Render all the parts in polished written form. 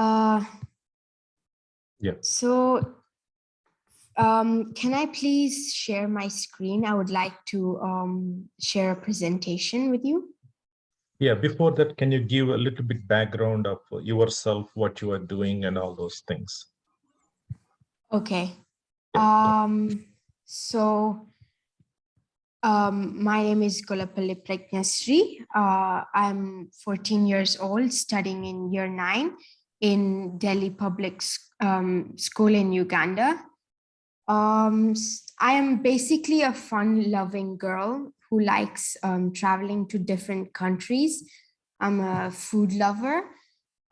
Uh, Yeah. So can I please share my screen? I would like to share a presentation with you. Yeah, before that, can you give a little bit background of yourself, what you are doing and all those things? Okay. Yeah. So my name is Golapalli Pragnasri. I'm 14 years old, studying in year 9 in Delhi Public School in Uganda. I am basically a fun-loving girl who likes traveling to different countries. I'm a food lover,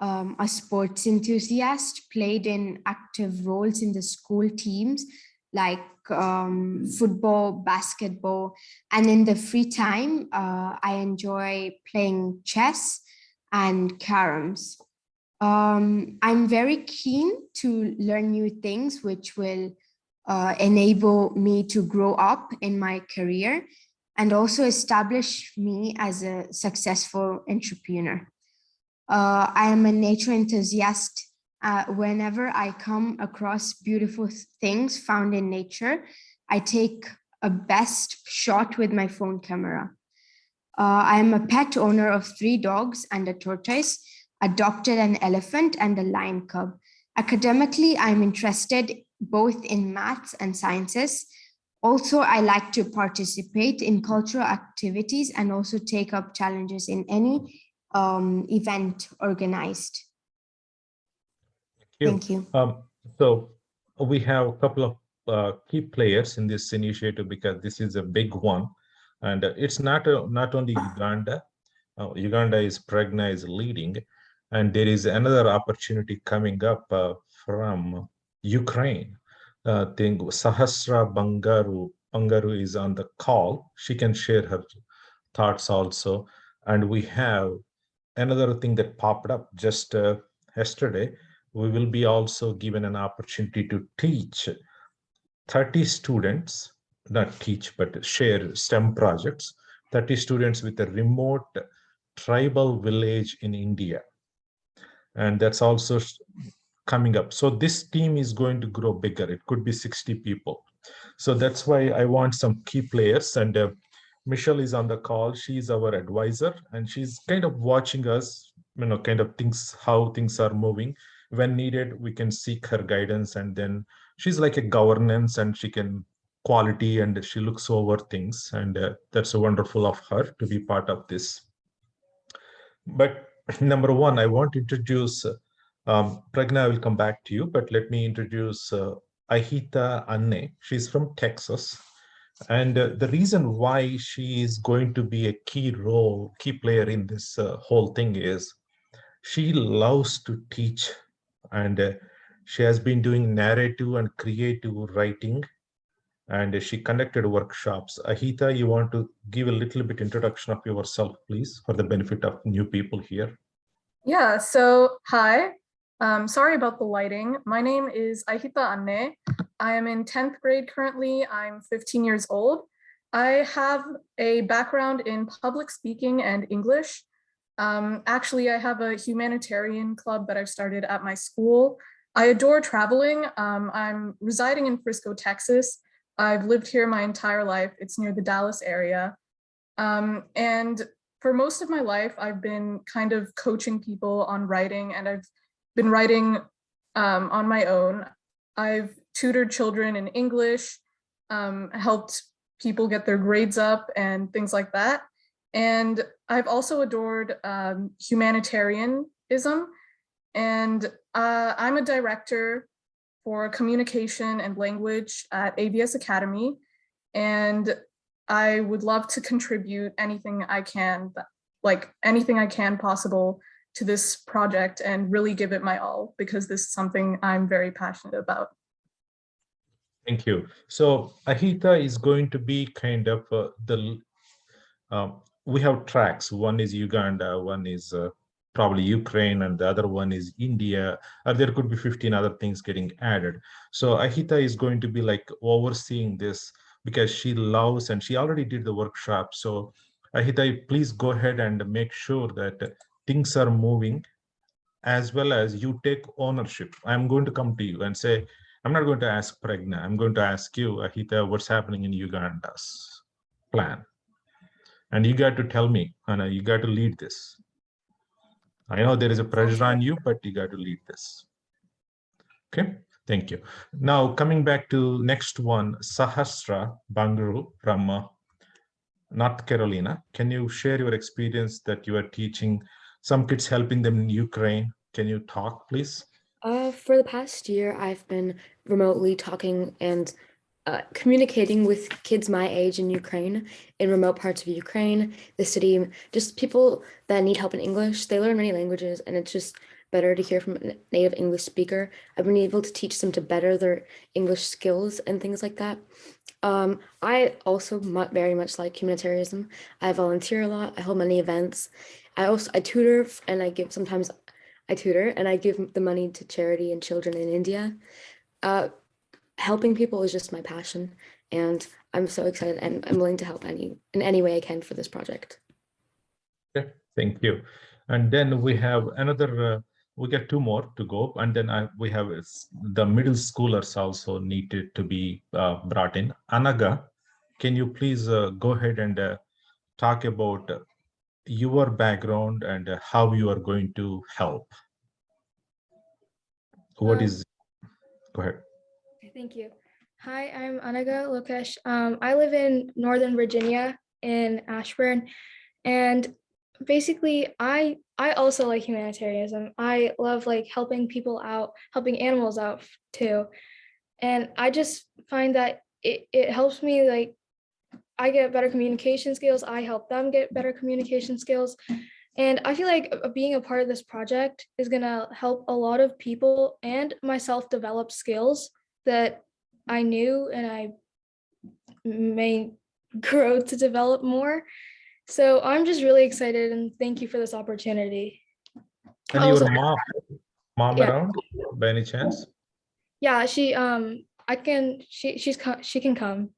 a sports enthusiast, played in active roles in the school teams like football, basketball, and in the free time, I enjoy playing chess and caroms. I'm very keen to learn new things, which will enable me to grow up in my career and also establish me as a successful entrepreneur. I am a nature enthusiast. Whenever I come across beautiful things found in nature, I take a best shot with my phone camera. I am a pet owner of 3 dogs and a tortoise, adopted an elephant and a lion cub. Academically, I'm interested both in maths and sciences. Also, I like to participate in cultural activities and also take up challenges in any event organized. Thank you. So we have a couple of key players in this initiative because this is a big one. And it's not only Uganda. Uganda is Pragna is leading. And there is another opportunity coming up from Ukraine. I think Sahasra Bangaru is on the call. She can share her thoughts also. And we have another thing that popped up just yesterday. We will be also given an opportunity to teach 30 students, not teach, but share STEM projects, 30 students with a remote tribal village in India. And that's also coming up. So this team is going to grow bigger. It could be 60 people. So that's why I want some key players. And Michelle is on the call. She's our advisor, and she's kind of watching us, kind of things, how things are moving. When needed, we can seek her guidance. And then she's like a governance, and she can quality, and she looks over things. And that's wonderful of her to be part of this. But number one, I want to introduce Pragna. I will come back to you, but let me introduce Ahita Anne. She's from Texas. And the reason why she is going to be a key player in this whole thing is she loves to teach, and she has been doing narrative and creative writing, and she conducted workshops. Ahita, you want to give a little bit introduction of yourself, please, for the benefit of new people here? Yeah, so hi. Sorry about the lighting. My name is Ahita Anne. I am in 10th grade currently. I'm 15 years old. I have a background in public speaking and English. Actually, I have a humanitarian club that I've started at my school. I adore traveling. I'm residing in Frisco, Texas. I've lived here my entire life. It's near the Dallas area. And for most of my life, I've been kind of coaching people on writing, and I've been writing on my own. I've tutored children in English, helped people get their grades up and things like that. And I've also adored humanitarianism. And I'm a director for communication and language at ABS Academy. And I would love to contribute anything I can, like anything I can possible to this project and really give it my all, because this is something I'm very passionate about. Thank you. So Ahita is going to be kind of we have tracks. One is Uganda, one is probably Ukraine, and the other one is India. There could be 15 other things getting added. So Ahita is going to be like overseeing this because she loves, and she already did the workshop. So Ahita, please go ahead and make sure that things are moving as well as you take ownership. I'm going to come to you and say, I'm not going to ask Pregna. I'm going to ask you, Ahita, what's happening in Uganda's plan? And you got to tell me, and you got to lead this. I know there is a pressure on you, but you got to lead this. Okay, thank you. Now, coming back to next one, Sahasra Banguru from North Carolina. Can you share your experience that you are teaching some kids, helping them in Ukraine? Can you talk, please? For the past year, I've been remotely talking and communicating with kids my age in Ukraine, in remote parts of Ukraine, the city, just people that need help in English. They learn many languages, and it's just better to hear from a native English speaker. I've been able to teach them to better their English skills and things like that. I also very much like humanitarianism. I volunteer a lot. I hold many events. I tutor, and sometimes I tutor and I give the money to charity and children in India. Helping people is just my passion, and I'm so excited, and I'm willing to help in any way I can for this project. Okay, thank you. And then we have another, we get two more to go, and then we have the middle schoolers also needed to be brought in. Anaga, can you please go ahead and talk about your background and how you are going to help? What is, go ahead. Thank you. Hi, I'm Anaga Lokesh. I live in Northern Virginia in Ashburn, and basically I also like humanitarianism. I love like helping people out, helping animals out too. And I just find that it helps me, like I get better communication skills, I help them get better communication skills. And I feel like being a part of this project is gonna help a lot of people and myself develop skills that I knew and I may grow to develop more. So I'm just really excited, and thank you for this opportunity. And Also, your mom yeah. around by any chance? Yeah, she can come.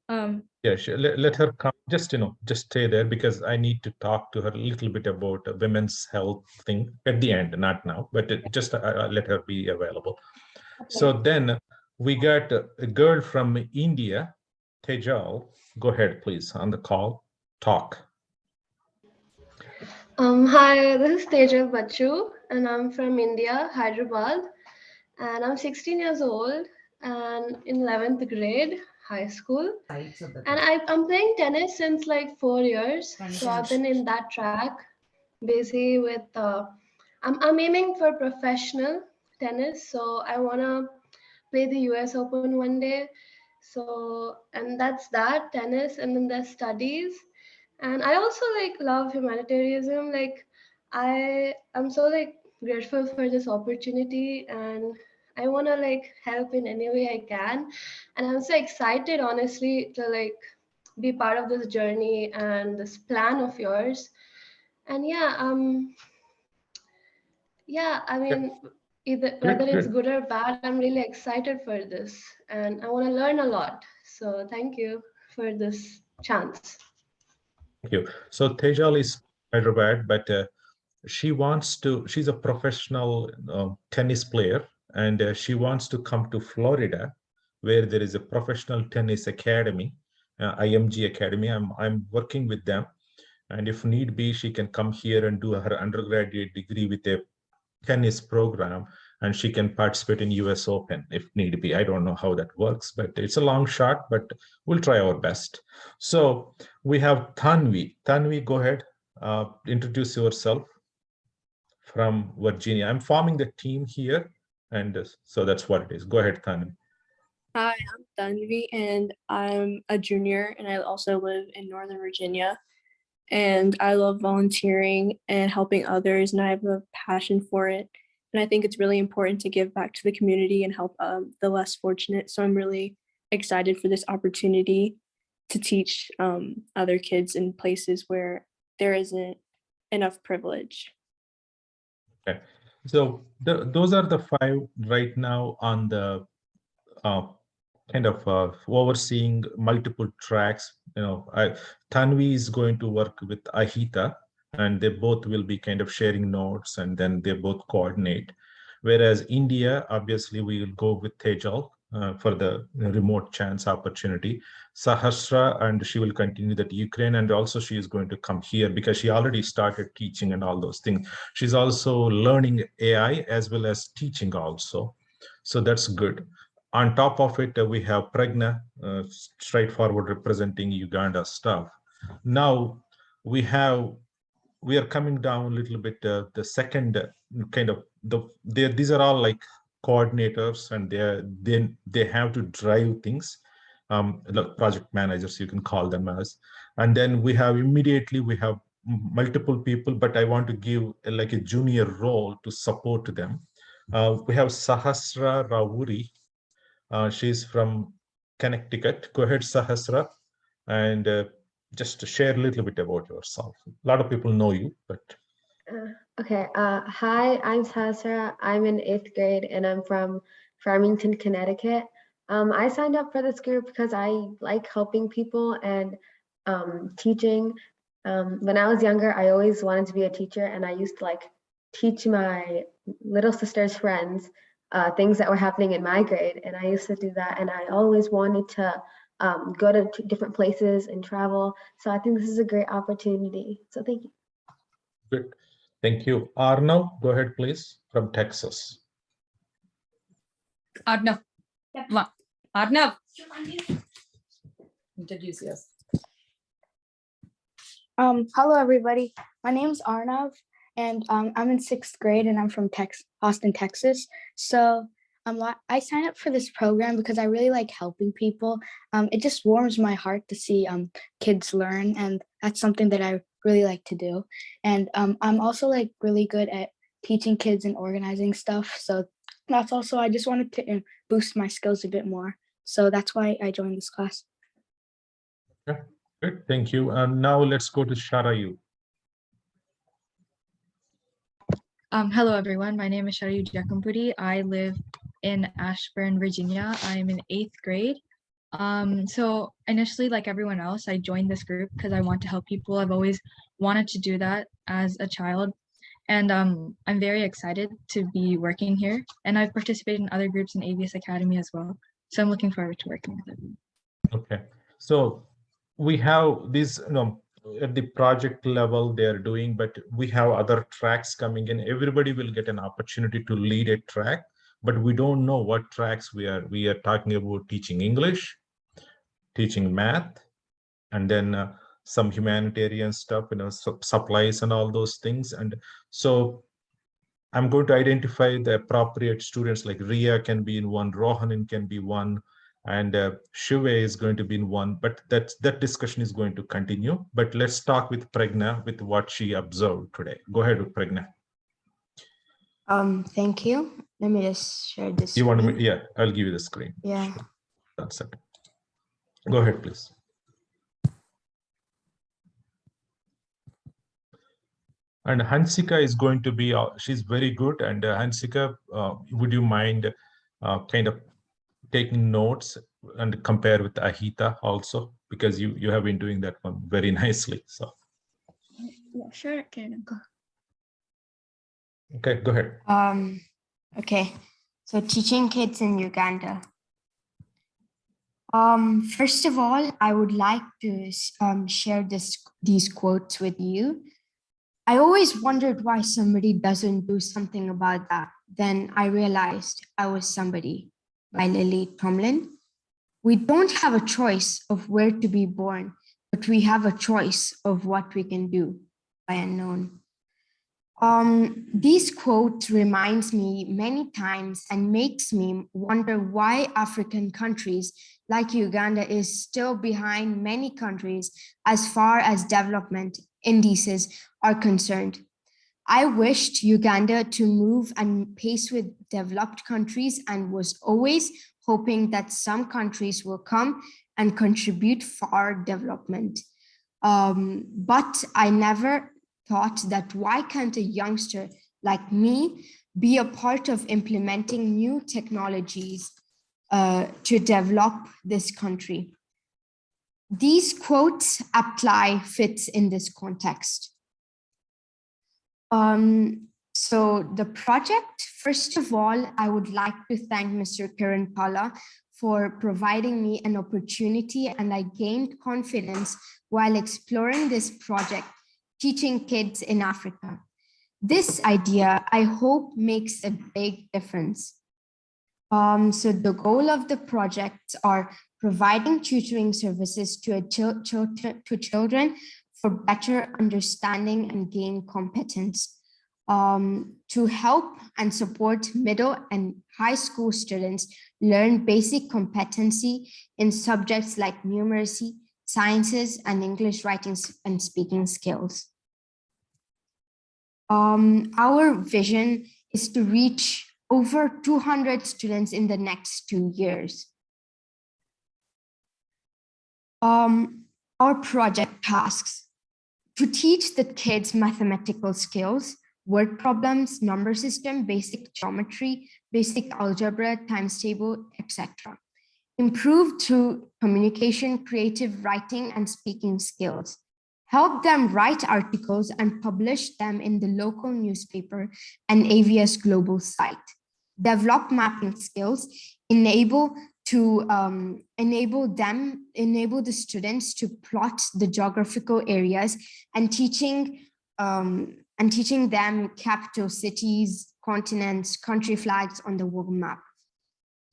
Yeah, let her come. Just just stay there, because I need to talk to her a little bit about women's health thing at the end, not now, but just let her be available. Okay. So then we got a girl from India, Tejal. Go ahead, please, on the call. Talk. Hi, this is Tejal Bachu, and I'm from India, Hyderabad, and I'm 16 years old and in 11th grade, high school. And I'm playing tennis since like 4 years. So I've been in that track, busy with, I'm aiming for professional tennis. So I want to play the US Open one day. So, and that's that, tennis, and then there's studies. And I also like love humanitarianism. Like I'm so like grateful for this opportunity, and I want to like help in any way I can. And I'm so excited, honestly, to like be part of this journey and this plan of yours. And I mean, whether it's good or bad, I'm really excited for this, and I want to learn a lot. So thank you for this chance. Thank you. So Tejal is Hyderabad, but she's a professional tennis player, and she wants to come to Florida, where there is a professional tennis academy, IMG Academy. I'm working with them, and if need be, she can come here and do her undergraduate degree with a tennis program, and she can participate in US Open if need be. I don't know how that works, but it's a long shot, but we'll try our best. So we have Tanvi. Tanvi, go ahead, introduce yourself from Virginia. I'm forming the team here, and so that's what it is. Go ahead, Tanvi. Hi, I'm Tanvi, and I'm a junior, and I also live in Northern Virginia. And I love volunteering and helping others, and I have a passion for it. And I think it's really important to give back to the community and help the less fortunate. So I'm really excited for this opportunity to teach other kids in places where there isn't enough privilege. Okay, so those are the 5 right now on the kind of overseeing multiple tracks. Tanvi is going to work with Ahita and they both will be kind of sharing notes, and then they both coordinate. Whereas India, obviously, we will go with Tejal for the remote chance opportunity. Sahasra, and she will continue that Ukraine, and also she is going to come here because she already started teaching and all those things. She's also learning AI as well as teaching also. So that's good. On top of it, we have Pragna, straightforward representing Uganda stuff. Now we are coming down a little bit. The second kind of these are all like coordinators, and they have to drive things. Like project managers, you can call them as. And then we have multiple people, but I want to give like a junior role to support them. We have Sahasra Ravuri. She's from Connecticut. Go ahead, Sahasra, and just to share a little bit about yourself. A lot of people know you, but. Okay. Hi, I'm Sasra. I'm in 8th grade and I'm from Farmington, Connecticut. I signed up for this group because I like helping people and teaching. When I was younger, I always wanted to be a teacher, and I used to like teach my little sister's friends things that were happening in my grade. And I used to do that, and I always wanted to go to different places and travel. So I think this is a great opportunity. So thank you. Good. Thank you. Arnav, go ahead, please, from Texas. Arnav. Arnav. Introduce yourself. Hello, everybody. My name is Arnav, and I'm in 6th grade, and I'm from Austin, Texas. So I signed up for this program because I really like helping people. It just warms my heart to see kids learn, and that's something that I really like to do. And I'm also like really good at teaching kids and organizing stuff. So that's also, I just wanted to boost my skills a bit more. So that's why I joined this class. Okay, good. Thank you. And now let's go to Sharayu. Hello, everyone. My name is Sharayu Jakampudi. I live in Ashburn, Virginia. I'm in 8th grade. So initially, like everyone else, I joined this group because I want to help people. I've always wanted to do that as a child. And I'm very excited to be working here. And I've participated in other groups in ABS Academy as well. So I'm looking forward to working with everyone. Okay. So we have these, at the project level they're doing, but we have other tracks coming in. Everybody will get an opportunity to lead a track, but we don't know what tracks we are talking about: teaching English, teaching math, and then some humanitarian stuff, supplies and all those things. And so I'm going to identify the appropriate students, like Ria can be in one, Rohanan can be one, and Shive is going to be in one, but that discussion is going to continue. But let's talk with Pragna with what she observed today. Go ahead with Pragna. Thank you. Let me just share this. You want me? Yeah, I'll give you the screen. Yeah. That's it. Go ahead, please. And Hansika is going to be, she's very good. And Hansika, would you mind kind of taking notes and compare with Ahita also, because you have been doing that one very nicely. So Yeah, sure. Go. Okay, go ahead. Okay, so teaching kids in Uganda. First of all, I would like to share these quotes with you. I always wondered why somebody doesn't do something about that. Then I realized I was somebody, by Lily Tomlin. We don't have a choice of where to be born, but we have a choice of what we can do, by Unknown. These quotes reminds me many times and makes me wonder why African countries like Uganda is still behind many countries as far as development indices are concerned. I wished Uganda to move and pace with developed countries and was always hoping that some countries will come and contribute for our development. But I never thought that why can't a youngster like me be a part of implementing new technologies to develop this country? These quotes apply fits in this context. So the project, first of all, I would like to thank Mr. Kiran Pala for providing me an opportunity, and I gained confidence while exploring this project, teaching kids in Africa. This idea, I hope, makes a big difference. So the goal of the projects are providing tutoring services to children for better understanding and gain competence, to help and support middle and high school students learn basic competency in subjects like numeracy, sciences, and English writing and speaking skills. Our vision is to reach over 200 students in the next 2 years. Our project tasks: to teach the kids mathematical skills, word problems, number system, basic geometry, basic algebra, times table, etc. Improve through communication, creative writing, and speaking skills. Help them write articles and publish them in the local newspaper and AVS Global site. Develop mapping skills, enable the students to plot the geographical areas, and teaching them capital cities, continents, country flags on the world map.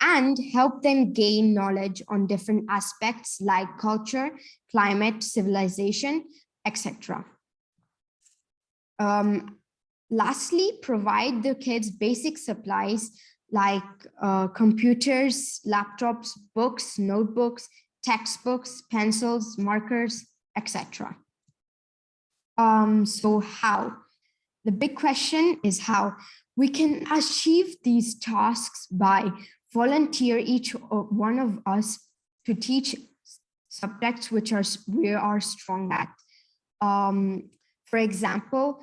And help them gain knowledge on different aspects like culture, climate, civilization, etc. Lastly, provide the kids basic supplies like computers, laptops, books, notebooks, textbooks, pencils, markers, etc. So how? The big question is how. We can achieve these tasks by volunteer each one of us to teach subjects which we are strong at. For example,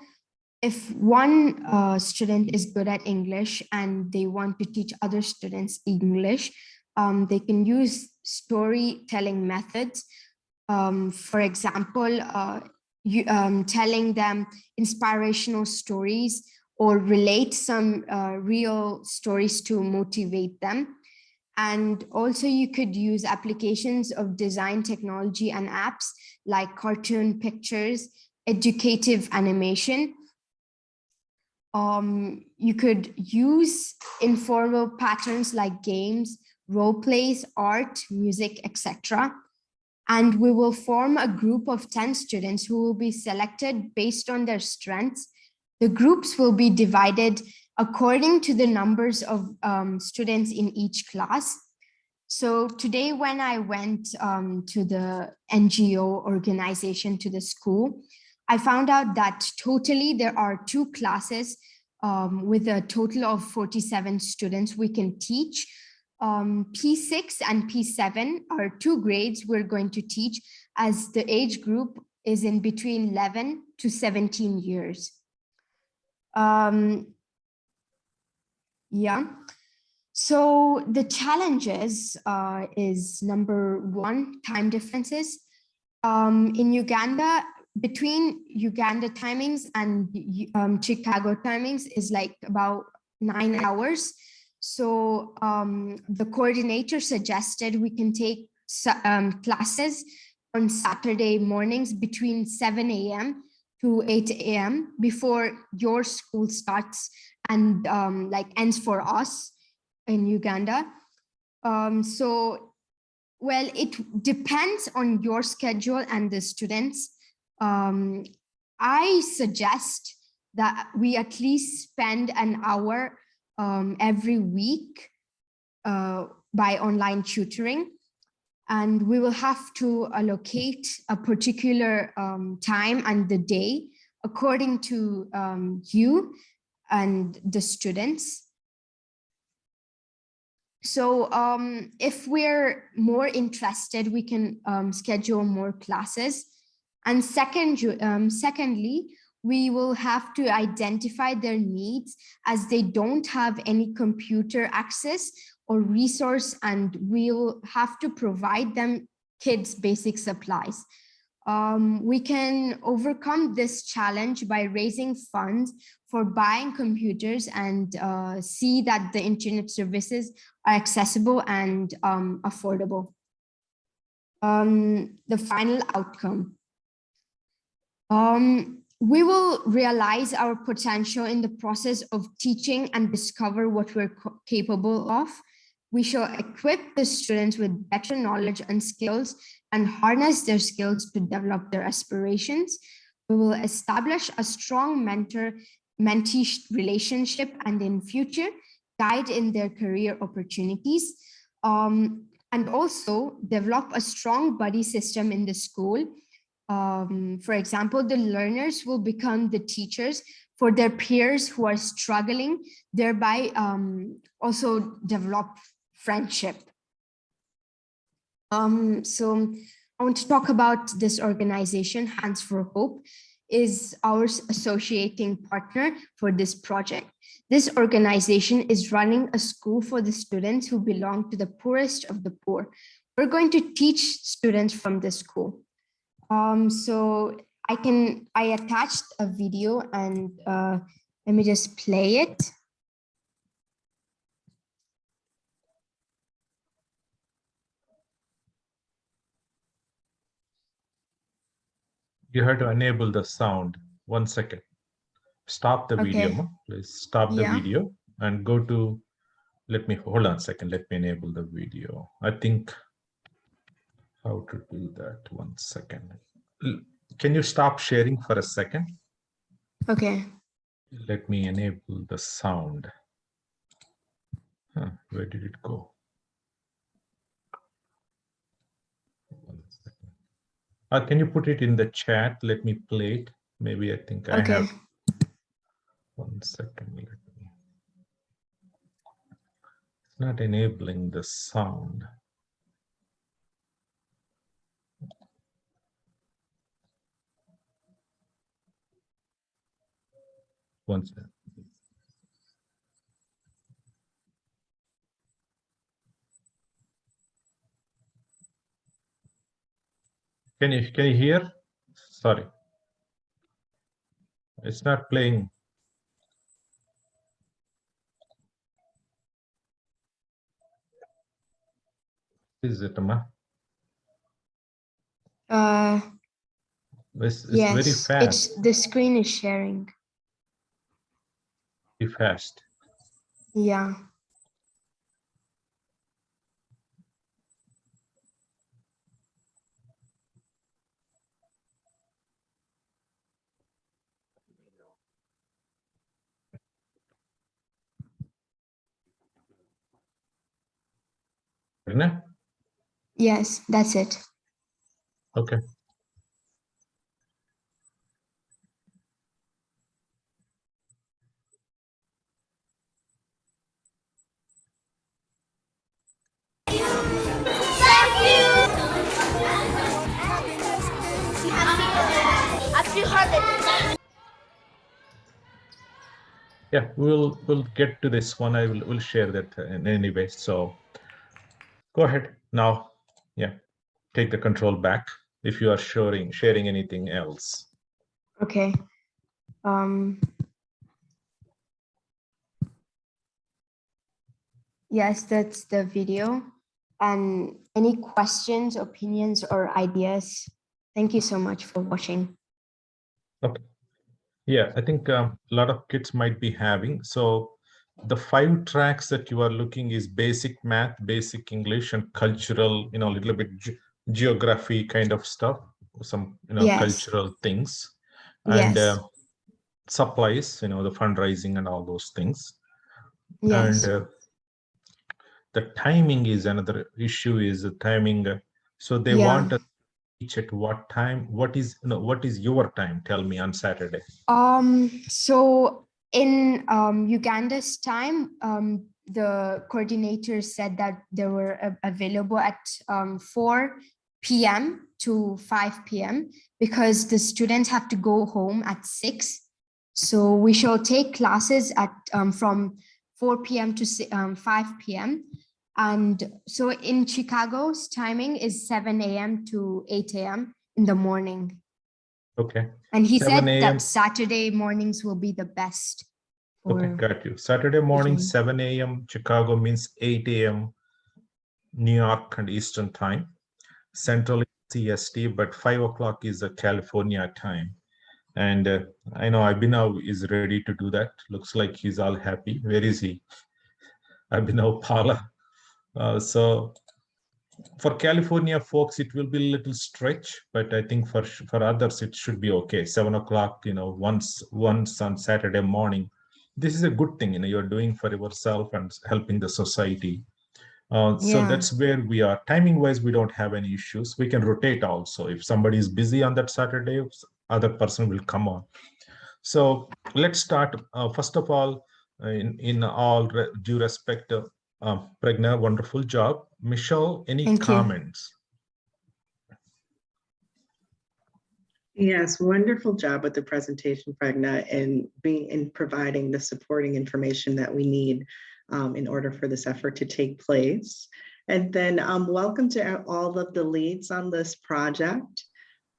if one student is good at English and they want to teach other students English, they can use storytelling methods. For example, telling them inspirational stories or relate some real stories to motivate them. And also you could use applications of design technology and apps like cartoon pictures, educative animation. You could use informal patterns like games, role plays, art, music, etc. And we will form a group of 10 students who will be selected based on their strengths. The groups will be divided according to the numbers of students in each class. So today when I went to the NGO organization, to the school, I found out that totally there are 2 classes with a total of 47 students we can teach. P6 and P7 are 2 grades we're going to teach, as the age group is in between 11 to 17 years. Yeah. So the challenges is number 1, time differences. In Uganda, between Uganda timings and Chicago timings is like about 9 hours. So the coordinator suggested we can take classes on Saturday mornings between 7 a.m. to 8 a.m. before your school starts and like ends for us in Uganda. So, well, it depends on your schedule and the students. I suggest that we at least spend an hour every week by online tutoring, and we will have to allocate a particular time and the day according to you and the students. So if we're more interested, we can schedule more classes. And secondly, we will have to identify their needs, as they don't have any computer access or resource, and we'll have to provide them kids basic supplies. We can overcome this challenge by raising funds for buying computers and see that the internet services are accessible and affordable. The final outcome. We will realize our potential in the process of teaching and discover what we're capable of. We shall equip the students with better knowledge and skills and harness their skills to develop their aspirations. We will establish a strong mentor-mentee relationship and in future guide in their career opportunities. And also develop a strong buddy system in the school. For example, the learners will become the teachers for their peers who are struggling, thereby also develop friendship. So I want to talk about this organization, Hands for Hope, is our associating partner for this project. This organization is running a school for the students who belong to the poorest of the poor. We're going to teach students from this school. So I attached a video and let me just play it. You have to enable the sound. 1 second. Stop the video. Please stop the video and go to, hold on a second. Let me enable the video. I think how to do that. 1 second. Can you stop sharing for a second? Okay. Let me enable the sound. Where did it go? 1 second. Can you put it in the chat? Let me play it. Maybe I think I have. 1 second. It's not enabling the sound. One second. Can you hear? Sorry. It's not playing. Is it, Amma? It's yes, very fast. the screen is sharing. Very fast. Yeah. Yes, that's it. Okay. Yeah, we'll get to this one. We'll share that in any way. So go ahead now. Yeah, take the control back if you are sharing anything else. Okay. Yes, that's the video. And any questions, opinions, or ideas? Thank you so much for watching. Okay. Yeah, I think a lot of kids might be having. So the 5 tracks that you are looking is basic math, basic English, and cultural, a little bit geography kind of stuff, some, cultural things, and supplies, the fundraising and all those things. Yes. And the timing is another issue, is the timing. So they want to teach at what time? What is your time? Tell me on Saturday. So in Uganda's time, the coordinator said that they were available at 4 p.m. to 5 p.m. because the students have to go home at 6. So we shall take classes at from 4 p.m. to 5 p.m. And so in Chicago's timing is 7 a.m. to 8 a.m. in the morning. Okay. And he 7 said a.m. that Saturday mornings will be the best. Okay, for got you. Saturday morning, Vision. 7 a.m. Chicago means 8 a.m. New York and Eastern time. Central is CST, but 5 o'clock is the California time. And I know Abhinav is ready to do that. Looks like he's all happy. Where is he? Abhinav Pala. So for California folks, it will be a little stretch, but I think for others, it should be okay. 7 o'clock, once on Saturday morning. This is a good thing, you're doing for yourself and helping the society. So Yeah. that's where we are. Timing wise, we don't have any issues. We can rotate also. If somebody is busy on that Saturday, other person will come on. So let's start. First of all, in all due respect, Pragna, wonderful job. Michelle, any Thank you. comments? Yes, wonderful job with the presentation, Pragna, and providing the supporting information that we need in order for this effort to take place. And then welcome to all of the leads on this project.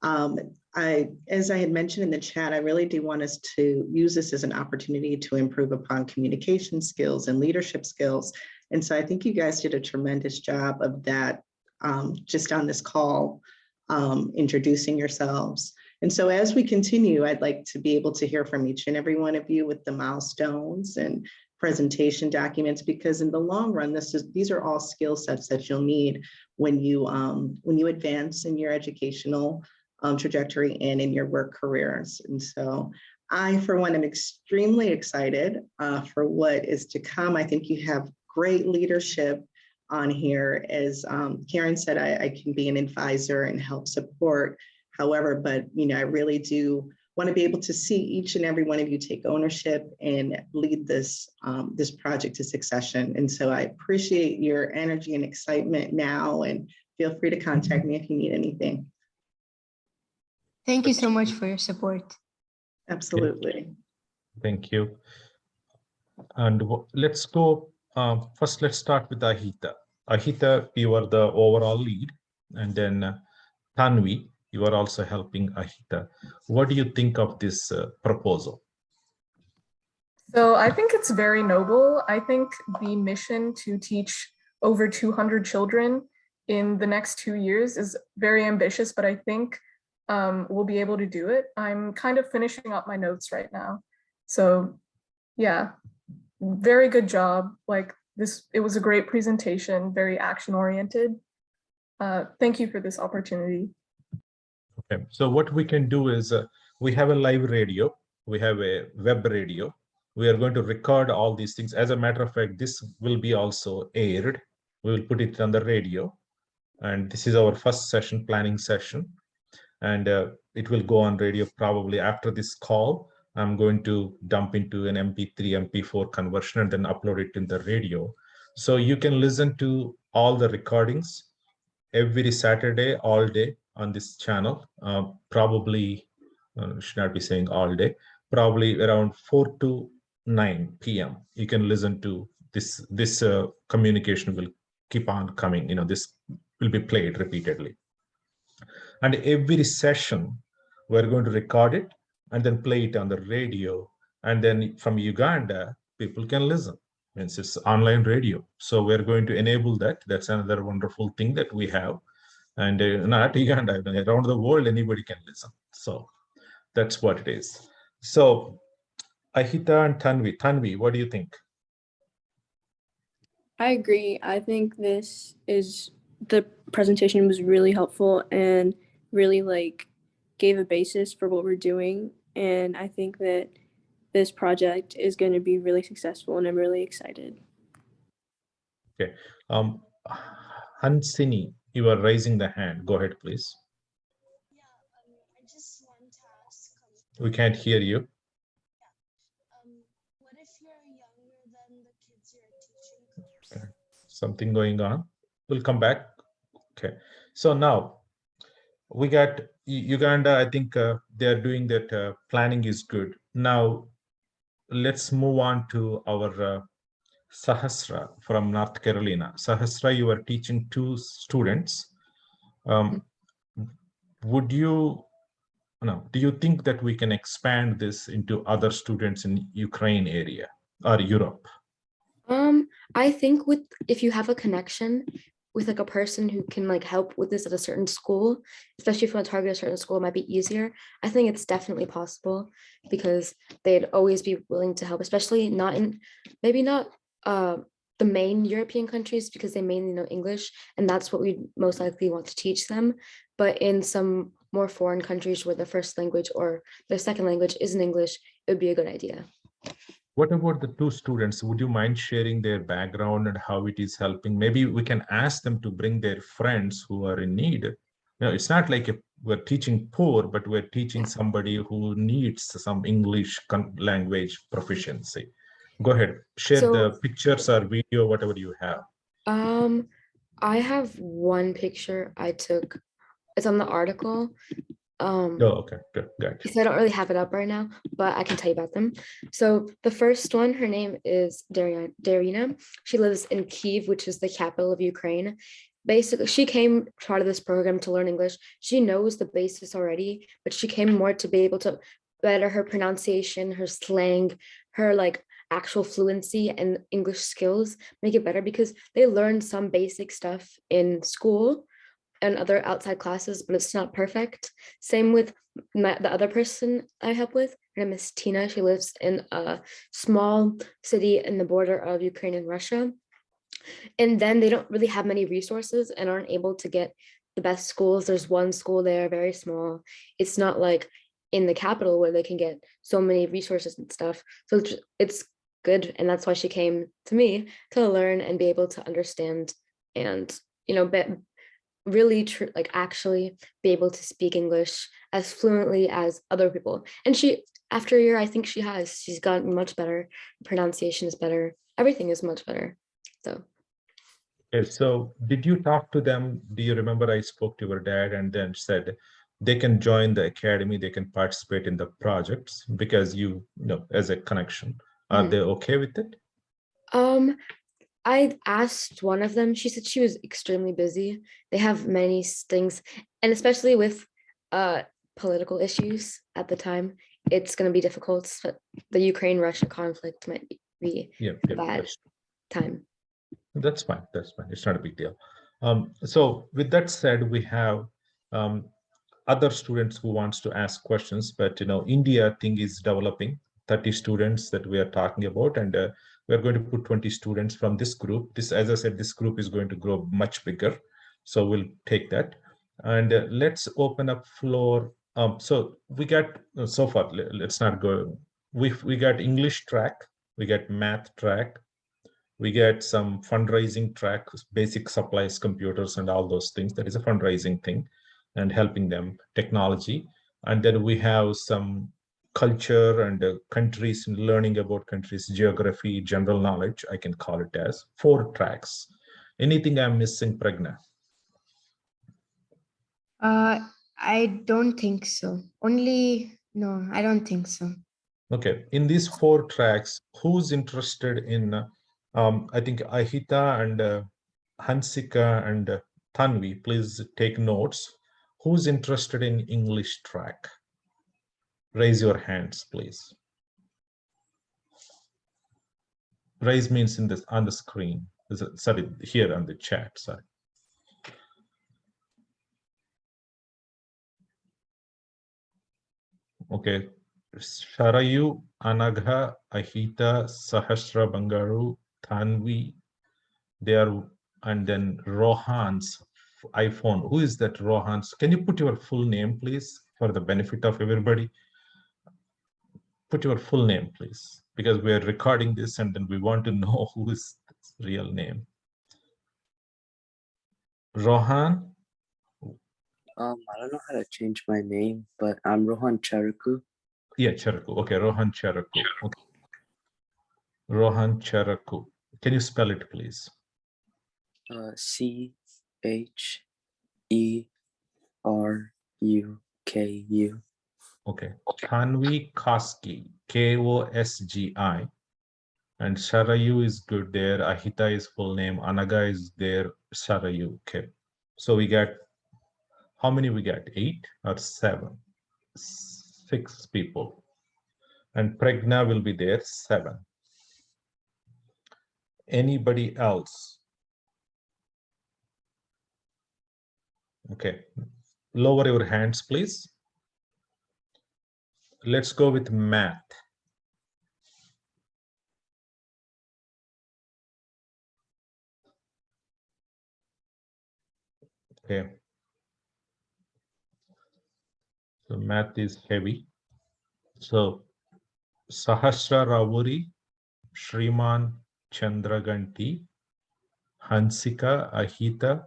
As I had mentioned in the chat, I really do want us to use this as an opportunity to improve upon communication skills and leadership skills. And so I think you guys did a tremendous job of that just on this call, introducing yourselves. And so as we continue, I'd like to be able to hear from each and every one of you with the milestones and presentation documents, because in the long run, these are all skill sets that you'll need when you advance in your educational trajectory and in your work careers. And so I, for one, am extremely excited for what is to come. I think you have great leadership on here. As Karen said, I can be an advisor and help support. However, but I really do want to be able to see each and every one of you take ownership and lead this this project to succession. And so I appreciate your energy and excitement now, and feel free to contact me if you need anything. Thank you so much for your support. Absolutely. Thank you. And let's go. First, let's start with Ahita. Ahita, you are the overall lead, and then Tanvi, you are also helping Ahita. What do you think of this proposal? So I think it's very noble. I think the mission to teach over 200 children in the next 2 years is very ambitious, but I think we'll be able to do it. I'm kind of finishing up my notes right now. So yeah, very good job. Like this, it was a great presentation, very action oriented. Thank you for this opportunity. Okay, so what we can do is we have a live radio, we have a web radio. We are going to record all these things. As a matter of fact, this will be also aired. We will put it on the radio. And this is our first session, planning session. And it will go on radio probably after this call. I'm going to dump into an MP3, MP4 conversion and then upload it in the radio. So you can listen to all the recordings every Saturday, all day on this channel. Probably, should not be saying all day, probably around 4 to 9 p.m. You can listen to this. This communication will keep on coming. This will be played repeatedly. And every session, we're going to record it and then play it on the radio. And then from Uganda, people can listen. It's online radio. So we're going to enable that. That's another wonderful thing that we have. And not Uganda, around the world, anybody can listen. So that's what it is. So Ahita and Tanvi. Tanvi, what do you think? I agree. I think the presentation was really helpful and really gave a basis for what we're doing. And I think that this project is going to be really successful, and I'm really excited. Okay. Hansini, you are raising the hand. Go ahead, please. Yeah, I just want to ask. We can't hear you. What if you're younger than the kids you're teaching? Okay. Something going on. We'll come back. Okay. So now we got Uganda. I think they are doing that. Planning is good. Now let's move on to our Sahasra from North Carolina. Sahasra, you are teaching 2 students. would you, no, do you think that we can expand this into other students in Ukraine area or Europe? I think if you have a connection with like a person who can like help with this at a certain school, especially if you want to target a certain school, it might be easier. I think it's definitely possible because they'd always be willing to help, especially maybe not the main European countries because they mainly know English and that's what we most likely want to teach them. But in some more foreign countries where their first language or their second language isn't English, it would be a good idea. What about the two students? Would you mind sharing their background and how it is helping? Maybe we can ask them to bring their friends who are in need. It's not like we're teaching poor, but we're teaching somebody who needs some English language proficiency. Go ahead, share the pictures or video, whatever you have. I have one picture I took. It's on the article. Okay, good, gotcha. So I don't really have it up right now, but I can tell you about them. So the first one, her name is Darina. She lives in Kyiv, which is the capital of Ukraine. Basically, she came part of this program to learn English. She knows the basis already, but she came more to be able to better her pronunciation, her slang, her like actual fluency and English skills, make it better because they learn some basic stuff in school and other outside classes, but it's not perfect. Same with the other person I help with. Her name is Tina. She lives in a small city in the border of Ukraine and Russia. And then they don't really have many resources and aren't able to get the best schools. There's one school there, very small. It's not like in the capital where they can get so many resources and stuff. So it's good. And that's why she came to me to learn and be able to understand and, really like actually be able to speak English as fluently as other people. And she, after a year, I think she's gotten much better. Pronunciation is better. Everything is much better. So. Okay, so did you talk to them? Do you remember I spoke to your dad and then said they can join the academy, they can participate in the projects because as a connection. Are they okay with it? I asked one of them, she said she was extremely busy. They have many things, and especially with political issues at the time, it's going to be difficult. The Ukraine-Russia conflict might be a bad time. That's fine. That's fine. It's not a big deal. So with that said, we have other students who wants to ask questions, but India thing is developing 30 students that we are talking about, and we're going to put 20 students from this group. This, as I said, this group is going to grow much bigger. So we'll take that. And let's open up floor. So we got, so far, let's not go. We got English track, we got math track, we get some fundraising track, basic supplies, computers, and all those things. That is a fundraising thing and helping them, technology. And then we have some culture and countries, learning about countries, geography, general knowledge, I can call it as 4 tracks. Anything I'm missing, Pragna? I don't think so. No, I don't think so. Okay, in these 4 tracks, who's interested in, I think Ahita and Hansika and Tanvi, please take notes. Who's interested in English track? Raise your hands, please. Raise means on the screen. Sorry, here on the chat, sorry. Okay, Sharayu, Anagha, Ahita, Sahasra Bangaru, Tanvi, they are, and then Rohan's iPhone. Who is that Rohan's? Can you put your full name, please, for the benefit of everybody? Put your full name, please, because we are recording this and then we want to know who is his real name. Rohan? I don't know how to change my name, but I'm Rohan Charaku. Yeah, Charaku. Okay, Rohan Charaku. Okay. Rohan Charaku. Can you spell it, please? Cheruku. Okay. Tanvi Koski, Kosgi. And Sharayu is good there. Ahita is full name. Anaga is there. Sharayu. Okay. So we got How many we get? 8 or 7? 6 people. And Pregna will be there, 7. Anybody else? Okay, lower your hands, please. Let's go with math. Okay. So math is heavy. So Sahasra Ravuri, Shriman Chandraganti, Hansika Ahita,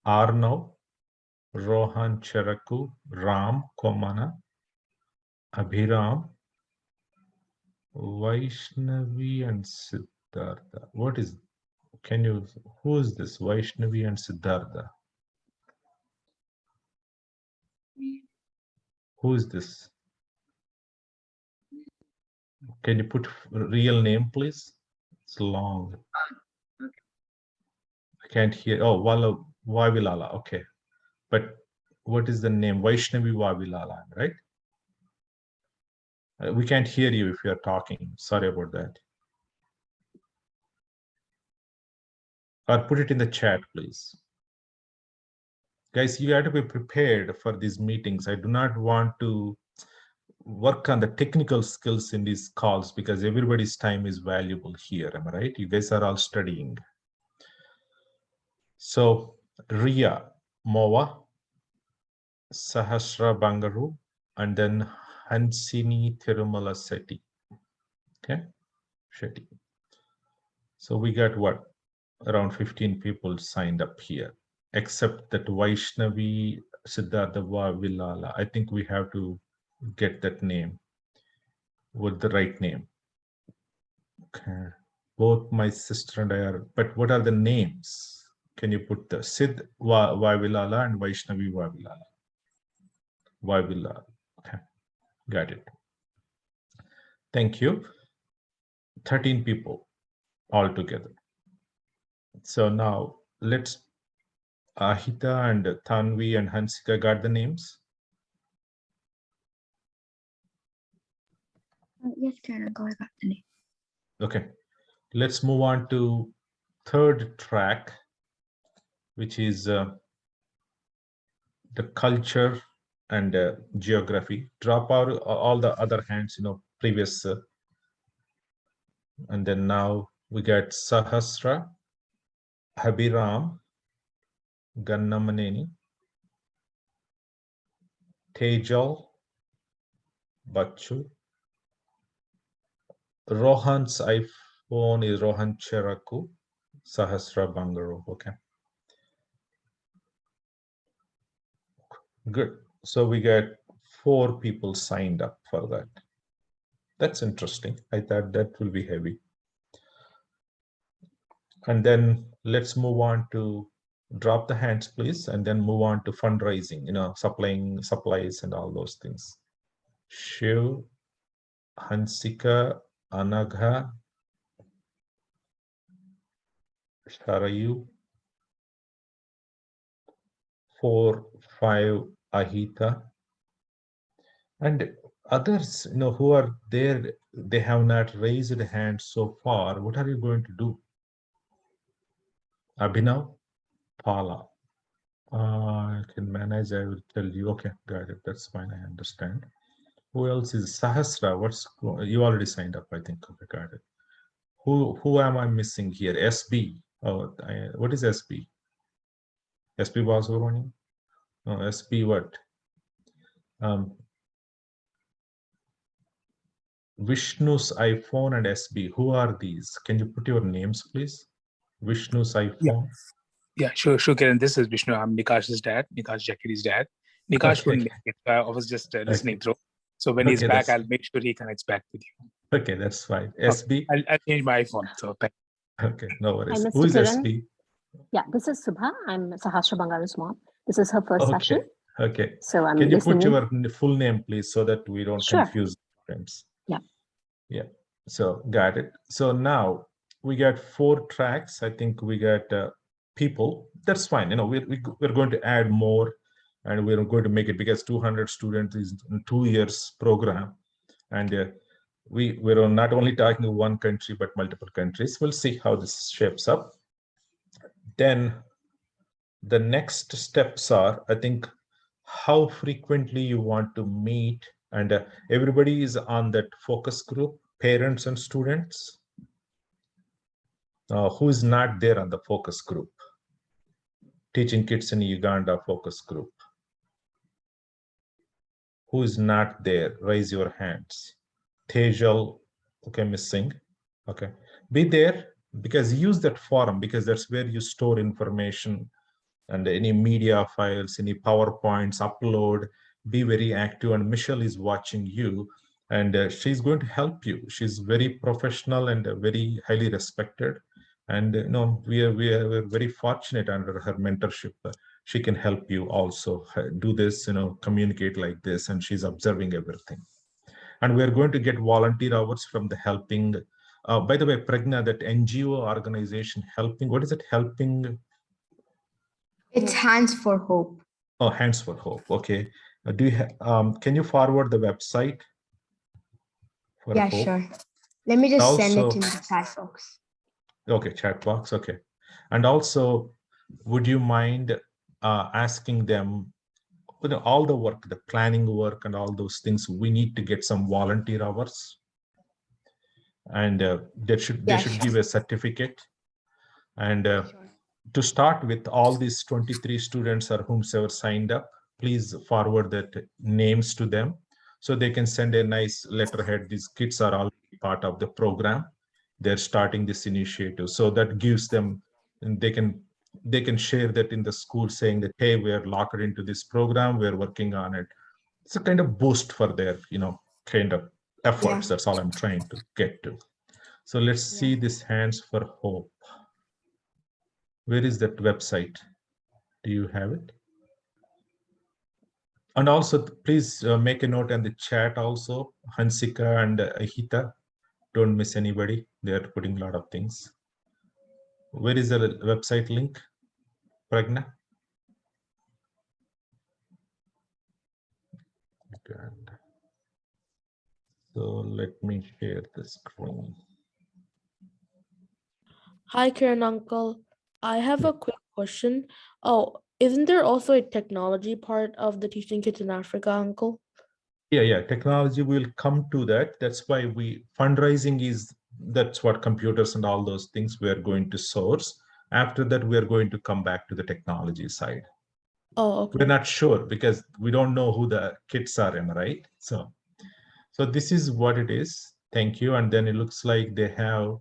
Arnav, Rohan Charaku, Ram Komana, Abhiram, Vaishnavi and Siddhartha. What is, who is this Vaishnavi and Siddhartha? Who is this? Can you put real name, please? It's long. I can't hear. Oh, Vavilala. Okay. But what is the name? Vaishnavi Vavilala, right? We can't hear you if you're talking. Sorry about that. Or put it in the chat, please. Guys, you have to be prepared for these meetings. I do not want to work on the technical skills in these calls because everybody's time is valuable here. Am I right? You guys are all studying. So Ria Moa, Sahasra Bangaru, and then Hansini Tirumala Seti. Okay, Shetty. So we got what? Around 15 people signed up here, except that Vaishnavi Siddhartha Vavilala. I think we have to get that name with the right name. Okay. Both my sister and I are, but what are the names? Can you put the Siddh Vavilala and Vaishnavi Vavilala? Vavilala. Okay, got it. Thank you. 13 people all together. So now let's, Ahita and Tanvi and Hansika got the names? Yes, Karen, I got the name. Okay, let's move on to third track, which is the culture and geography. Drop out all the other hands, previous. And then now we got Sahasra, Habiram, Gannamaneni, Tejal, Bachu. Rohan's iPhone is Rohan Cheraku, Sahasra Bangaru. Okay. Good. So we got 4 people signed up for that. That's interesting. I thought that will be heavy. And then let's move on to drop the hands, please, and then move on to fundraising, supplying supplies and all those things. Shiv, Hansika, Anagha, Sharayu, 4, 5, Ahita, and others, who are there, they have not raised hands so far. What are you going to do? Abhinav, Pala. I can manage, I will tell you. Okay, got it. That's fine, I understand. Who else is Sahasra? You already signed up, I think. Okay, got it. Who am I missing here? SB. Oh, what is SB? SB Basurani? No, SB what? Vishnu's iPhone and SB. Who are these? Can you put your names, please? Vishnu's iPhone. Yeah, sure, Kiran. This is Vishnu. I'm Nikash's dad, Nikash Jakiri's dad. Nikash Okay. couldn't make it. I was just listening through. So when he's Okay, back, I'll make sure he connects back with you. Okay, that's fine. SB. I'll change my iPhone. So thank you. Okay, no worries. Hi, Mr. Who is Kiran. SB? Yeah, this is Subha. I'm Sahasra Bangaru's mom. This is her first Okay. session. Okay. So I'm Can you listening put in. your full name, please, so that we don't Sure. confuse names? Yeah. Yeah. So got it. So now we got 4 tracks. I think we got people. That's fine. We're going to add more and we're going to make it because 200 students is 2 years program, and we're not only talking one country but multiple countries. We'll see how this shapes up. Then the next steps are, I think, how frequently you want to meet, and everybody is on that focus group, parents and students. Who is not there on the focus group? Teaching Kids in Uganda focus group. Who is not there? Raise your hands. Tejal, okay, missing. Okay, be there, because use that forum, because that's where you store information and any media files, any PowerPoints, upload, be very active. And Michelle is watching you, and she's going to help you. She's very professional and very highly respected. And we're very fortunate under her mentorship. She can help you also do this, communicate like this, and she's observing everything. And we're going to get volunteer hours from the helping. By the way, Pragna, that NGO organization helping, what is it helping? It's Hands for Hope. Oh, Hands for Hope. Okay. Do you can you forward the website? Yeah, Hope? sure. Let me just send it Also, in the chat box. Okay, chat box. Okay. And also, would you mind asking them, all the work, the planning work and all those things, we need to get some volunteer hours, and they should give a certificate. And to start with, all these 23 students or whomsoever signed up, please forward that names to them so they can send a nice letterhead. These kids are already part of the program. They're starting this initiative. So that gives them, and they can share that in the school, saying that, hey, we are locked into this program, we're working on it. It's a kind of boost for their, kind of efforts. That's all I'm trying to get to. So let's see this Hands for Hope. Where is that website? Do you have it? And also, please make a note in the chat also, Hansika and Ahita. Don't miss anybody. They are putting a lot of things. Where is the website link, Pragna? Good. So let me share the screen. Hi, Karen Uncle. I have a quick question. Oh, isn't there also a technology part of the Teaching Kids in Africa, Uncle? Yeah, technology will come to that. That's why fundraising is, that's what computers and all those things we are going to source. After that, we are going to come back to the technology side. Oh, okay. We're not sure because we don't know who the kids are, am I right? So this is what it is. Thank you. And then it looks like they have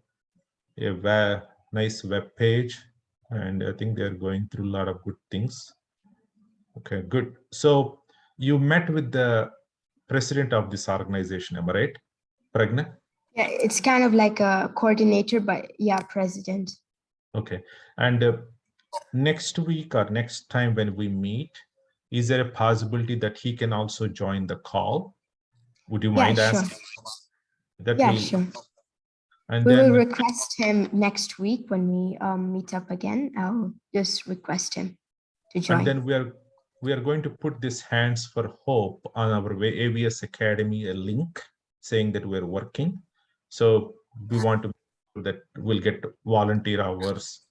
a nice web page, and I think they're going through a lot of good things. Okay, good. So you met with the president of this organization, am I right, Pragna? Yeah, it's kind of like a coordinator, but yeah, president. Okay. And next week or next time when we meet, is there a possibility that he can also join the call? Would you mind asking? Sure. And we then will request him next week when we meet up again. I'll just request him to join. And then we are going to put this Hands for Hope on our AVS Academy, a link saying that we're working. So we want to that we'll get volunteer hours.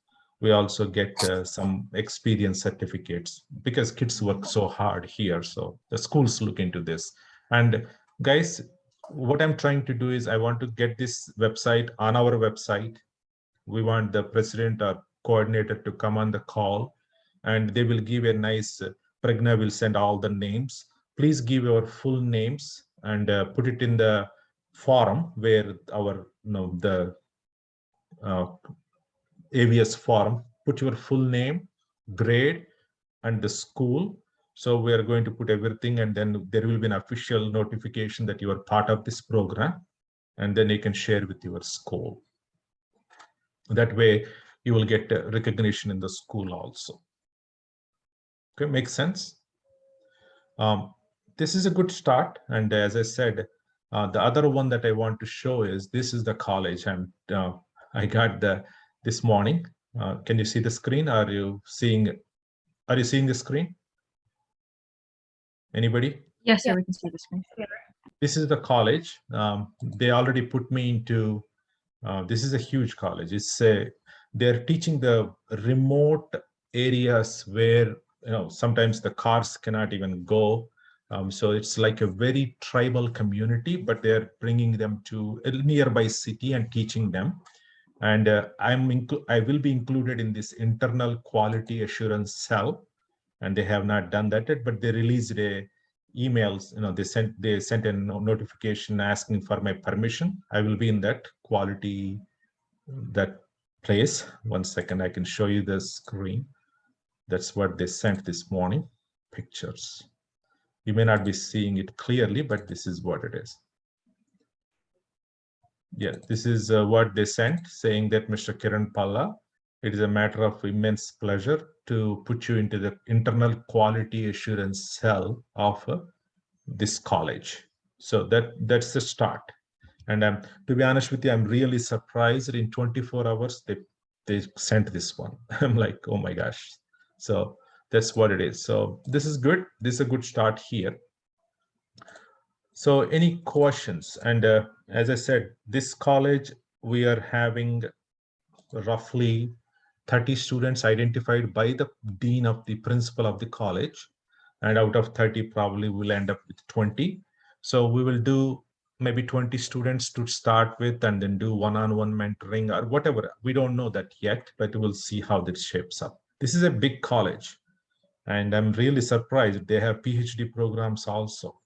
We also get some experience certificates because kids work so hard here. So the schools look into this. And guys, what I'm trying to do is I want to get this website on our website. We want the president or coordinator to come on the call, and they will give a nice, Pragna will send all the names. Please give your full names and put it in the forum where our, the AVS forum, put your full name, grade, and the school. So we are going to put everything, and then there will be an official notification that you are part of this program, and then you can share with your school. That way you will get recognition in the school also. Okay, makes sense. This is a good start. And as I said, the other one that I want to show is, this is the college I got this morning. Can you see the screen? Are you seeing the screen? Anybody? Yes, sir, we can start the screen. This is the college. They already put me into, this is a huge college. They're teaching the remote areas where, sometimes the cars cannot even go. So it's like a very tribal community, but they're bringing them to a nearby city and teaching them. And I will be included in this internal quality assurance cell. And they have not done that yet, but they released emails. They sent a notification asking for my permission. I will be in that place. 1 second, I can show you the screen. That's what they sent this morning. Pictures. You may not be seeing it clearly, but this is what it is. Yeah, this is what they sent, saying that Mr. Kiran Palla, it is a matter of immense pleasure to put you into the internal quality assurance cell of this college. So that's the start. And to be honest with you, I'm really surprised. In 24 hours, they sent this one. I'm like, oh my gosh. So that's what it is. So this is good. This is a good start here. So any questions? And as I said, this college, we are having roughly 30 students identified by the dean of the principal of the college. And out of 30, probably we'll end up with 20. So we will do maybe 20 students to start with, and then do one-on-one mentoring or whatever. We don't know that yet, but we'll see how this shapes up. This is a big college, and I'm really surprised. They have PhD programs also.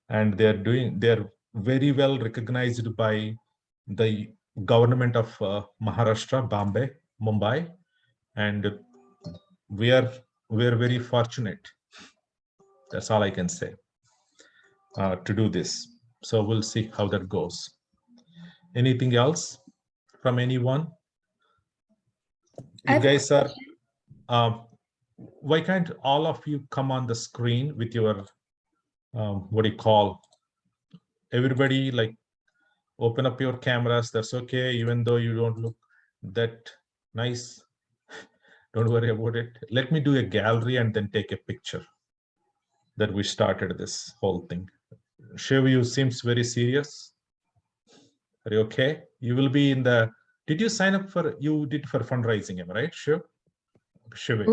And they're very well recognized by the government of Maharashtra, Mumbai, and we're very fortunate. That's all I can say to do this. So we'll see how that goes. Anything else from anyone? You guys are, why can't all of you come on the screen with your, what do you call, everybody, like, open up your cameras. That's okay, even though you don't look that nice. Don't worry about it. Let me do a gallery and then take a picture that we started this whole thing. Shiv, you seems very serious. Are you okay? You will be in the, did you sign up for, you did for fundraising, am I right, Shiv? Shiv.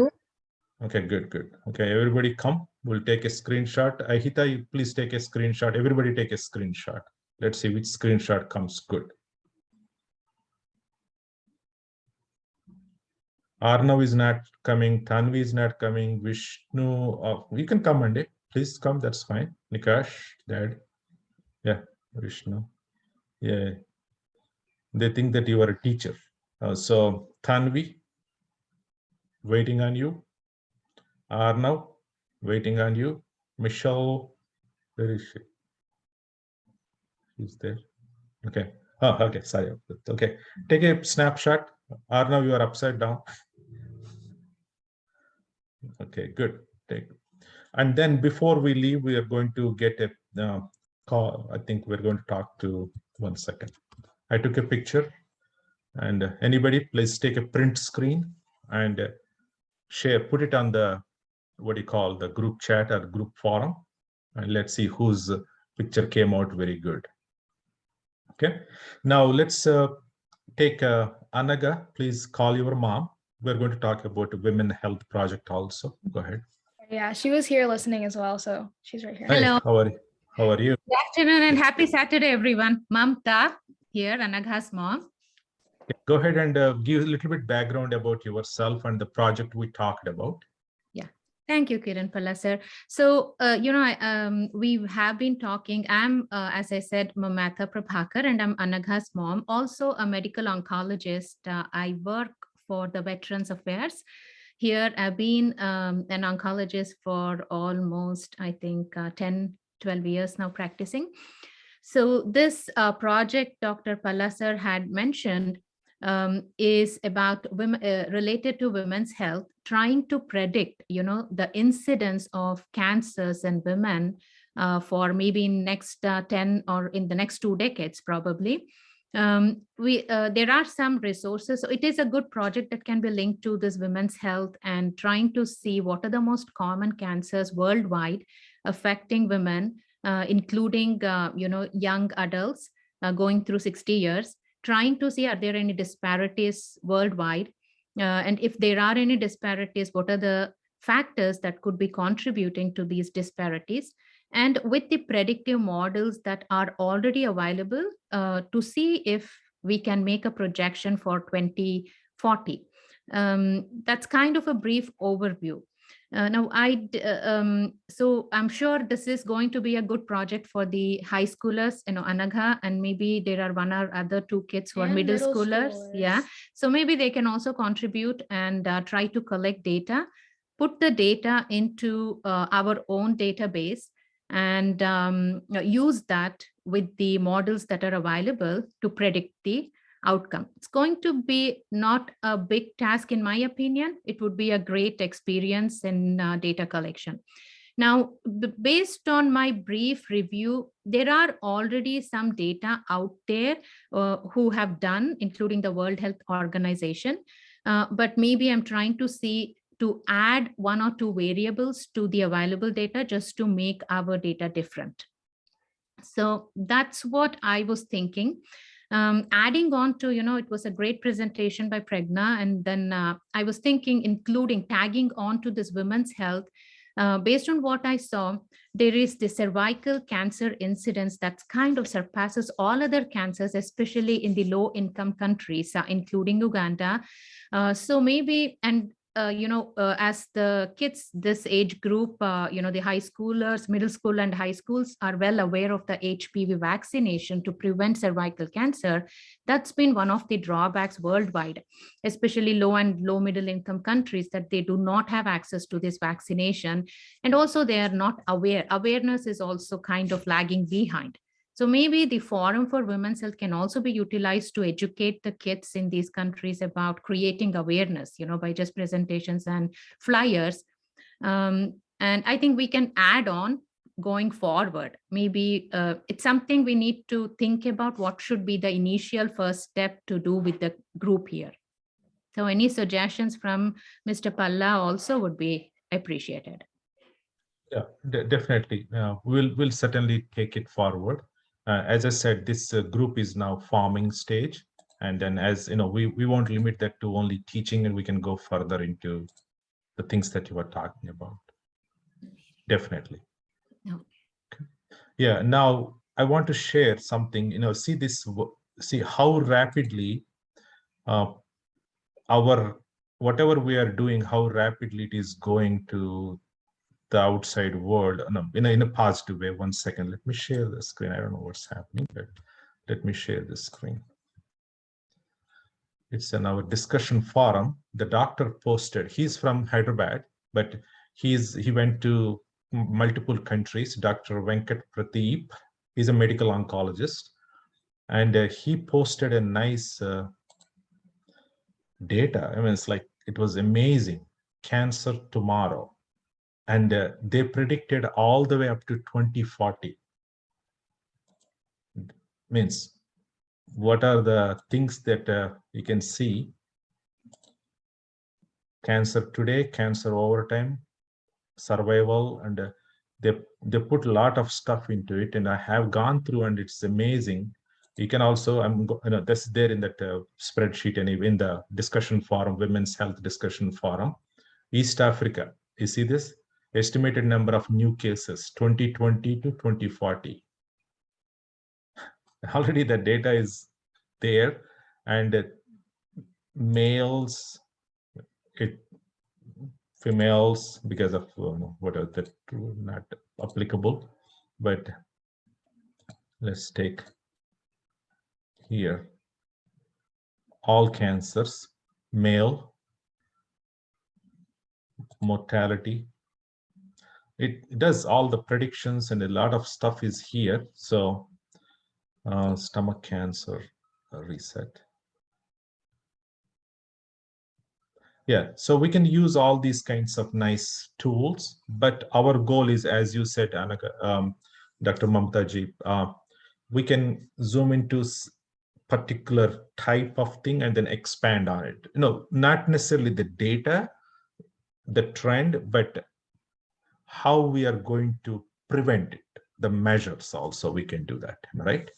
Okay, good. Okay, everybody come. We'll take a screenshot. Ahita, you please take a screenshot. Everybody take a screenshot. Let's see which screenshot comes good. Arnav is not coming. Tanvi is not coming. Vishnu, you can come, Monday. Please come. That's fine. Nikash, Dad. Yeah, Vishnu. Yeah. They think that you are a teacher. So Tanvi, waiting on you. Arnav, waiting on you. Michelle, where is she? She's there. Okay. Oh, okay. Sorry. Okay. Take a snapshot. Arnav, you are upside down. Okay, good. And then before we leave, we are going to get a call. I think we're going to talk to, 1 second. I took a picture, and anybody please take a print screen and share, put it on the, what do you call, the group chat or group forum, and let's see whose picture came out very good. Okay, now let's take Anaga, please call your mom. We're going to talk about the Women Health Project also. Go ahead. Yeah, she was here listening as well, so she's right here. Hey, Hello. How are you? Good afternoon and happy Saturday, everyone. Mamta here, Anagha's mom. Go ahead and give a little bit background about yourself and the project we talked about. Yeah, thank you, Kiran Palla sir. So, we have been talking. I'm, as I said, Mamatha Prabhakar, and I'm Anagha's mom, also a medical oncologist. I work for the Veterans Affairs. Here, I've been an oncologist for almost, I think, 10, 12 years now practicing. So this project Dr. Palla sir had mentioned is about women, related to women's health, trying to predict, the incidence of cancers in women for maybe in next 10 or in the next 2 decades, probably. There are some resources. So it is a good project that can be linked to this women's health and trying to see what are the most common cancers worldwide affecting women, including young adults going through 60 years, trying to see are there any disparities worldwide, and if there are any disparities, what are the factors that could be contributing to these disparities, and with the predictive models that are already available to see if we can make a projection for 2040. That's kind of a brief overview. So I'm sure this is going to be a good project for the high schoolers, Anagha, and maybe there are one or other two kids who are And middle middle schoolers. Yeah. schoolers. So maybe they can also contribute and try to collect data, put the data into our own database, and use that with the models that are available to predict the outcome. It's going to be not a big task, in my opinion. It would be a great experience in data collection. Now, based on my brief review, there are already some data out there who have done, including the World Health Organization. But maybe I'm trying to see to add one or two variables to the available data just to make our data different. So that's what I was thinking. Adding on to, it was a great presentation by Pregna. And then I was thinking, including tagging on to this women's health, based on what I saw, there is the cervical cancer incidence that kind of surpasses all other cancers, especially in the low income countries, including Uganda. So maybe, and as the kids, this age group, the high schoolers, middle school and high schools are well aware of the HPV vaccination to prevent cervical cancer. That's been one of the drawbacks worldwide, especially low and low middle income countries, that they do not have access to this vaccination. And also they are not aware. Awareness is also kind of lagging behind. So maybe the Forum for Women's Health can also be utilized to educate the kids in these countries about creating awareness, by just presentations and flyers. And I think we can add on going forward. Maybe it's something we need to think about, what should be the initial first step to do with the group here. So any suggestions from Mr. Palla also would be appreciated. Yeah, definitely. We'll certainly take it forward. As I said, this group is now forming stage, and then as we won't limit that to only teaching, and we can go further into the things that you were talking about. Definitely. No. Okay. Yeah. Now I want to share something. See how rapidly whatever we are doing, how rapidly it is going to the outside world in a positive way. One second, let me share the screen. I don't know what's happening, but let me share the screen. It's in our discussion forum. The doctor posted, he's from Hyderabad, but he went to multiple countries. Dr. Venkat Pradeep, he's a medical oncologist, and he posted a nice data. I mean, it was amazing. Cancer tomorrow. And they predicted all the way up to 2040. Means, what are the things that you can see? Cancer today, cancer over time, survival, and they put a lot of stuff into it. And I have gone through, and it's amazing. You can also, that's there in that spreadsheet, and in the discussion forum, Women's Health Discussion Forum. East Africa, you see this? Estimated number of new cases, 2020 to 2040. Already the data is there, and males, females, because of what are that not applicable, but let's take here all cancers, male, mortality. It does all the predictions, and a lot of stuff is here. So stomach cancer, reset. Yeah, so we can use all these kinds of nice tools, but our goal is, as you said, Anaka, Dr. Mamtaji, we can zoom into particular type of thing and then expand on it. Not necessarily the data, the trend, but how we are going to prevent it. The measures also, we can do that, right?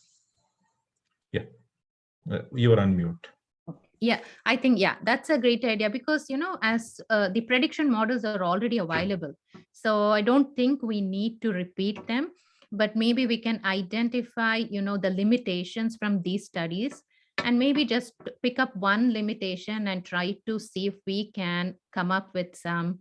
Yeah, you are on mute. Yeah, I think, yeah, that's a great idea because, as the prediction models are already available. So I don't think we need to repeat them, but maybe we can identify, the limitations from these studies and maybe just pick up one limitation and try to see if we can come up with some,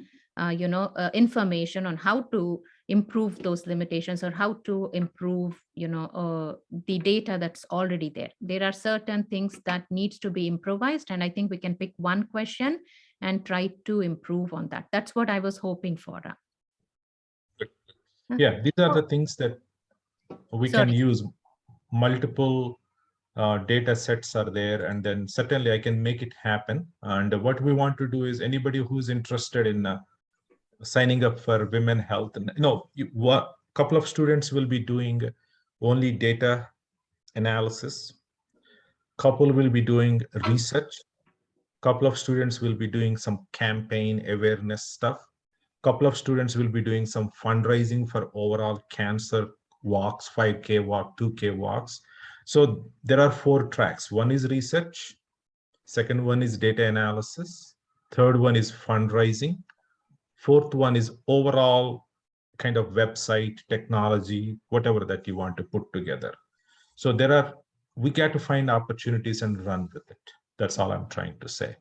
information on how to improve those limitations or how to improve the data that's already there are certain things that needs to be improvised, and I think we can pick one question and try to improve on that. That's what I was hoping for. Yeah, these are the things that we can use. Multiple data sets are there, and then certainly I can make it happen. And what we want to do is anybody who's interested in signing up for women health, couple of students will be doing only data analysis, couple will be doing research, couple of students will be doing some campaign awareness stuff, couple of students will be doing some fundraising for overall cancer walks, 5K walk, 2K walks. So there are 4 tracks. One is research, second one is data analysis, third one is fundraising, fourth one is overall kind of website technology, whatever that you want to put together. So we got to find opportunities and run with it. That's all I'm trying to say.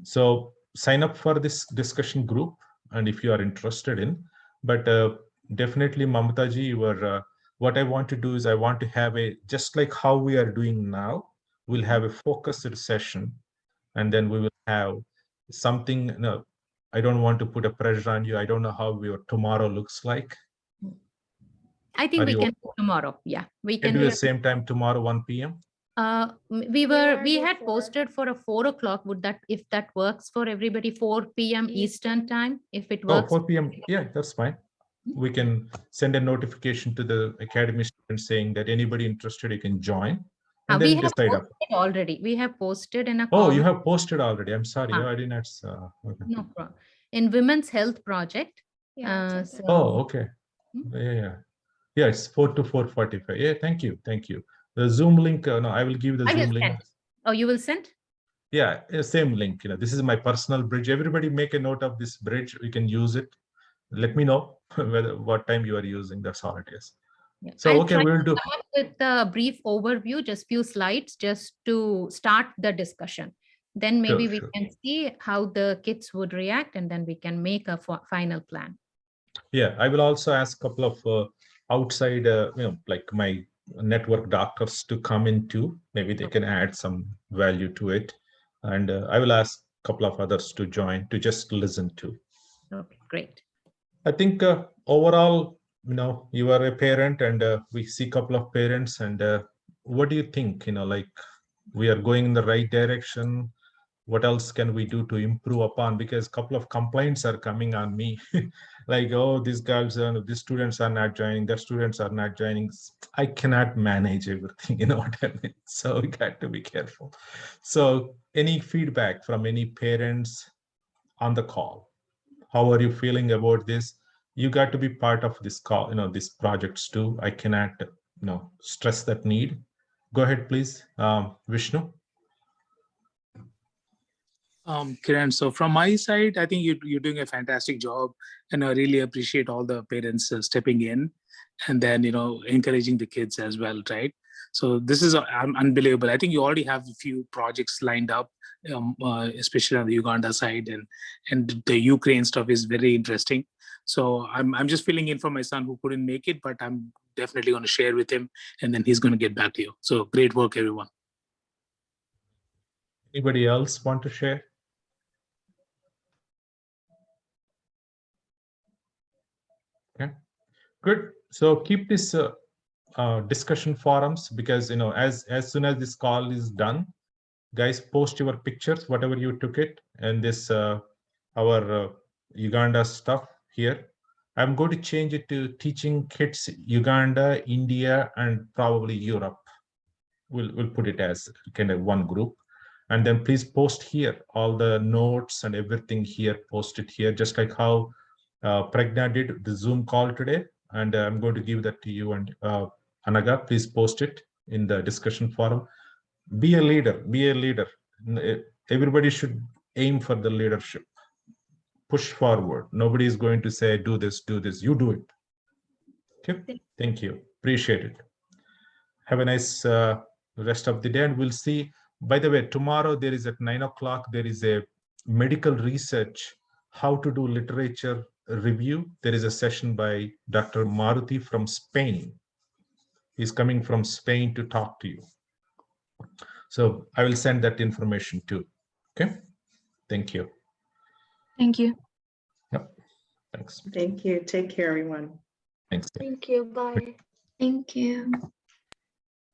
So sign up for this discussion group, and if you are interested in, but definitely Mamataji, what I want to do is I want to have just like how we are doing now, we'll have a focused session, and then we will have something. No, I don't want to put a pressure on you. I don't know how your tomorrow looks like. I think we can do tomorrow. Yeah, we can do the same time tomorrow, 1 p.m. We had posted for a 4 o'clock. If that works for everybody, 4 p.m. Eastern time, if it works. 4 p.m. Yeah, that's fine. We can send a notification to the academy students saying that anybody interested, you can join. And then decide up. Already. We have posted in a Oh, you have posted already. I'm sorry. I did not. Okay. No problem. In Women's Health Project. Oh, okay. Yeah. Yeah, it's 4 to 4:45. Yeah, thank you. The Zoom link, no, I will give the Zoom link. Oh, you will send? Yeah, same link. This is my personal bridge. Everybody make a note of this bridge. We can use it. Let me know what time you are using. That's all it is. Yeah. So, okay, we'll do. Come up with a brief overview, just few slides, just to start the discussion. Then maybe we can see how the kids would react, and then we can make a final plan. Yeah, I will also ask a couple of outside, like my network doctors to come in too. Maybe they can add some value to it. And I will ask a couple of others to join to just listen to. Okay, great. I think overall, you are a parent, and we see a couple of parents, and what do you think, like we are going in the right direction? What else can we do to improve upon? Because a couple of complaints are coming on me. Like, oh, these girls, these students are not joining, their students are not joining. I cannot manage everything, you know what I mean? So we got to be careful. So any feedback from any parents on the call? How are you feeling about this? You got to be part of this call, these projects too. I cannot, stress that need. Go ahead, please, Vishnu. Kiran, so from my side, I think you're doing a fantastic job, and I really appreciate all the parents stepping in and then, encouraging the kids as well, right? So this is unbelievable. I think you already have a few projects lined up, especially on the Uganda side, and the Ukraine stuff is very interesting. So I'm just filling in for my son who couldn't make it, but I'm definitely going to share with him, and then he's going to get back to you. So great work, everyone. Anybody else want to share? Okay, good. So keep this discussion forums, because as soon as this call is done, guys, post your pictures, whatever you took it, and this our Uganda stuff here. I'm going to change it to teaching kids Uganda, India, and probably Europe. We'll put it as kind of one group. And then please post here all the notes and everything here, post it here, just like how Pragna did the Zoom call today. and I'm going to give that to you. And Anaga, please post it in the discussion forum. Be a leader. Be a leader. Everybody should aim for the leadership. Push forward. Nobody is going to say, do this, do this. You do it. Okay. Thank you. Appreciate it. Have a nice rest of the day, and we'll see. By the way, tomorrow there is at 9 o'clock, there is a medical research, how to do literature review. There is a session by Dr. Maruti from Spain. He's coming from Spain to talk to you. So I will send that information too. Okay. Thank you. Thank you. Yep. Thanks. Thank you. Take care, everyone. Thanks. Thank you. Bye. Thank you.